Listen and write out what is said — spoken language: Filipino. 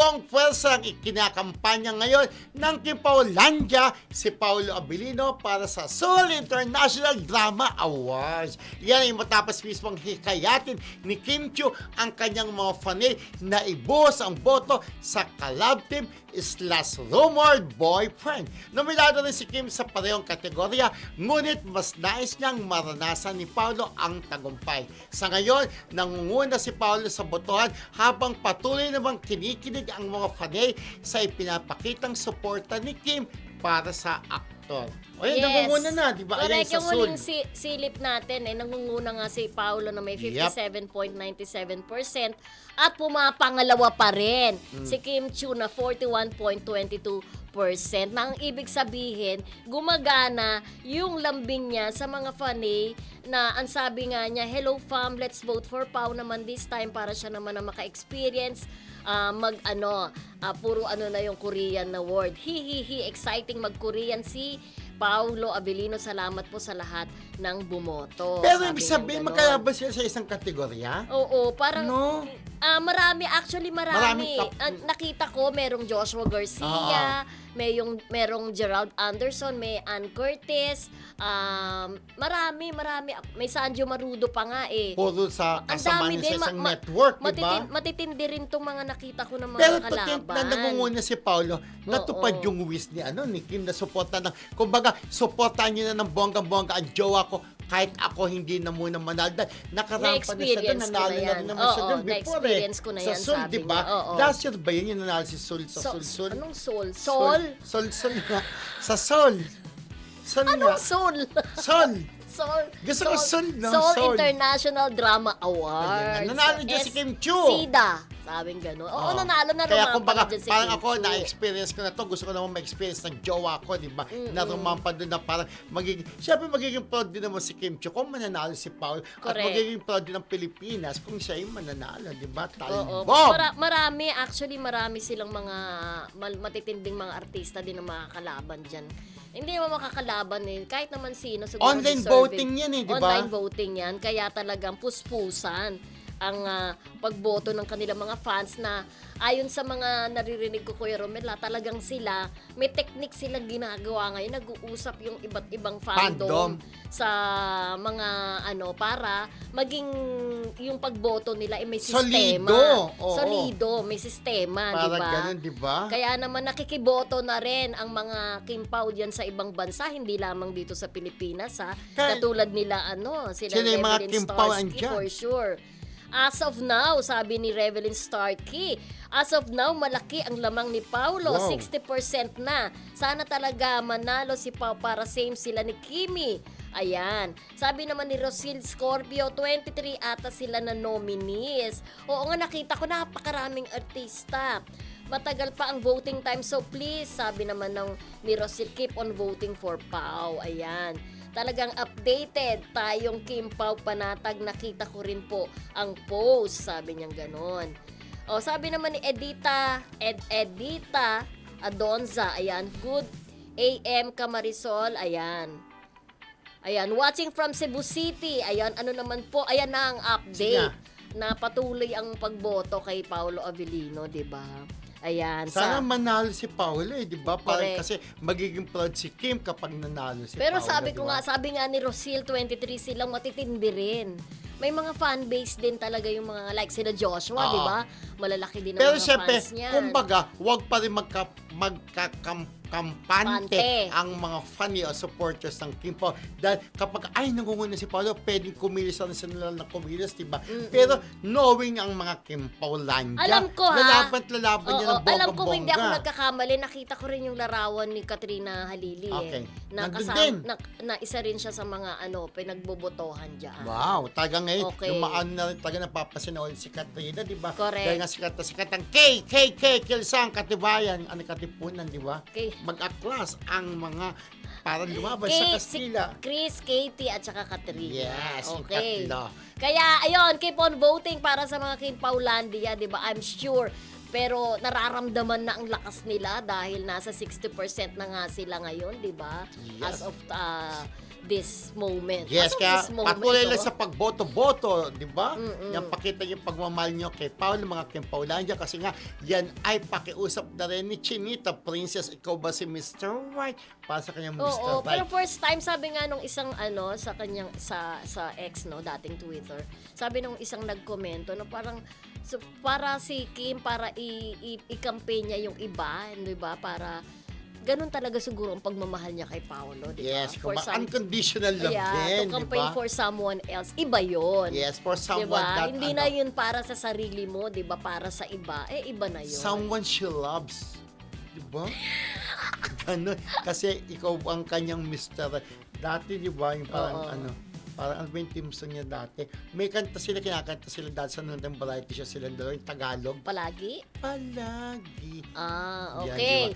buong pwersa ang ikinakampanya ngayon ng Kim Paulandia si Paolo Abilino para sa Seoul International Drama Awards. Yan ay matapos mismong hikayatin ni Kim Chiu ang kanyang mga fanay na ibuhos ang boto sa collab team / rumored boyfriend. Nominado rin si Kim sa parehong kategorya, ngunit mas nais niyang maranasan ni Paolo ang tagumpay. Sa ngayon, nangunguna si Paolo sa botohan habang patuloy namang kinikinig ang mga fanay sa ipinapakitang suporta ni Kim para sa aktor. O yun, nangunguna na, di ba? Correct, Ayan, yung huling silip natin, nangunguna nga si Paolo na may 57.97% at pumapangalawa pa rin si Kim Chiu na 41.22%. Na ang ibig sabihin, gumagana yung lambing niya sa mga fanay na ang sabi nga niya, hello fam, let's vote for Pao naman this time para siya naman na maka-experience puro na yung Korean na word. Exciting mag-Korean si Paolo Abilino. Salamat po sa lahat ng bumoto. Pero ibig sabihin, magkalaban sila sa isang kategorya? Oo, parang No? marami. Marami Nakita ko, merong Joshua Garcia, merong Gerald Anderson, may Ann Curtis, marami. May Sanjo Marudo pa nga eh. Puro sa Ang kasama dami niya sa din, isang network, di ba? matitindi rin itong mga nakita ko ng mga Pero kalaban. na nangunguna si Paolo, natupad yung wish ni Kim na suporta ng, kumbaga, suportahan niyo na ng bonggang-bongga ang jowa ko kahit ako hindi na muna manalo. Nakarampa na siya doon, nanalo na rin naman siya doon before na-experience ko na Sa yan, Seoul, sabi di ba? niya. Oo. Last year ba yun yung nanalo si Seoul sa Seoul? Anong Seoul? Seoul nga. Sa Seoul. Seoul nga. Anong Seoul? Seoul. Seoul. Gusto ko Seoul, no? Seoul Seoul. International Drama Awards. Ayan, nanalo dyan si Kim Chiu. SIDA. Sabing gano'n. Oo, nanalo na Kaya rumampa kumbaga, na dyan si parang Kim ako, Chiu. na-experience ko na to. Gusto ko naman ma-experience ng jowa ko, di ba? Na rumampa doon na parang magiging proud din naman si Kim Chiu kung mananalo si Paul. At Correct. magiging proud din ng Pilipinas kung siya yung mananalo, di ba? Oo. Talbog! Marami silang mga matitinding mga artista din na makakalaban dyan. Hindi naman makakalaban eh. Kahit naman sino. Siguro Online deserving. voting yan eh, di ba? Online voting yan. Kaya talagang puspusan ang pagboto ng kanilang mga fans na ayon sa mga naririnig ko, Kuya Romela, talagang sila, may technique silang ginagawa ngayon. Nag-uusap yung iba't ibang fandom sa mga para maging yung pagboto nila ay may sistema. Solido. Oo. Solido, may sistema, di Parang ba? ganun, di ba? Kaya naman nakikiboto na rin ang mga Kim Pao diyan sa ibang bansa, hindi lamang dito sa Pilipinas katulad nila sila Sino yung mga Revelyn Kim Pao Starsky andyan? for sure. As of now, sabi ni Revelyn Starkey, as of now, malaki ang lamang ni Paulo, Wow. 60% na. Sana talaga manalo si Pao para same sila ni Kimi. Ayan. Sabi naman ni Rosil Scorpio, 23 ata sila na nominees. Oo nga, nakita ko napakaraming artista. Matagal pa ang voting time, so please, sabi naman ni Rosil, keep on voting for Pao. Ayan. Talagang updated tayong Kim Pao panatag. Nakita ko rin po ang post. Sabi niyang ganon. O, sabi naman ni Edita Adonza. Ayan. Good AM Camarisol. Ayan. Watching from Cebu City. Ayan. Ano naman po. Ayan na ang update. Na patuloy ang pagboto kay Paolo Abilino. Diba? Ayan. Sana manalo si Paolo di ba? Parang Correct. kasi magiging proud si Kim kapag nanalo si Pero Paolo. sabi di ko ba? sabi nga ni Rosil, 23 silang matitindi rin. May mga fan base din talaga yung mga like sila Joshua, di ba? Malalaki din ang Pero mga syempre, fans niyan. kumbaga, wag pa rin magkakampante Pante. ang mga fan o supporters ng Kim Pao. Dahil kapag, nangunguna si Paolo, pwedeng kumilos na sila na kumilos, diba? Pero knowing ang mga Kim Paulandia, Alam ko, lalaban niya ng alam ko hindi ako bongga-bongga. nagkakamali. Nakita ko rin yung larawan ni Katrina Halili Okay. Na, Nandun din. na isa rin siya sa mga pinagbobotohan dyan. Wow, taga ngayon, Okay. lumaan na rin, taga napapasinawal si Katrina, di ba? Correct. Dahil nga sikat ang Kilsang, Katibayan, Katipunan, di ba? Okay. Mag-aklas ang mga parang lumaban sa Kastila. Chris, Katie, at saka Katrina. Yes, yung okay. tatlo. Kaya, ayun, keep on voting para sa mga Kim Paulandia, di ba? I'm sure Pero nararamdaman na ang lakas nila dahil nasa 60% na nga sila ngayon, di ba? Yes. As of this moment. Yes, As of kaya this moment, patuloy lang oh. sa pagboto-boto, di ba? Yan pakita yung pagmamahal nyo kay Paolo, mga Kim Paulandia, kasi nga, yan ay pakiusap na rin ni Chinita, Princess, ikaw ba si Mr. Right? Para sa kanyang Mr. Oo, Right. pero first time sabi nga nung isang sa kanyang sa ex no, dating Twitter. Sabi nung isang nagkomento na parang para si Kim para i-campaign niya yung iba, 'di ba? Para ganun talaga siguro ang pagmamahal niya kay Paolo, di ba? Yes, kung unconditional love din, to di campaign ba? for someone else, iba yon. Yes, for someone diba? that, Hindi na yun para sa sarili mo, di ba? Para sa iba, iba na yun. someone she loves. Di ba? Ganun. Kasi ikaw ang kanyang Mr. Dati, di ba? Yung parang parang ano ba yung team song niya dati? May kanta sila, kinakanta sila dati sa nung variety show sila doon, yung Tagalog. Palagi? Palagi. Ah, Yan, okay. di ba?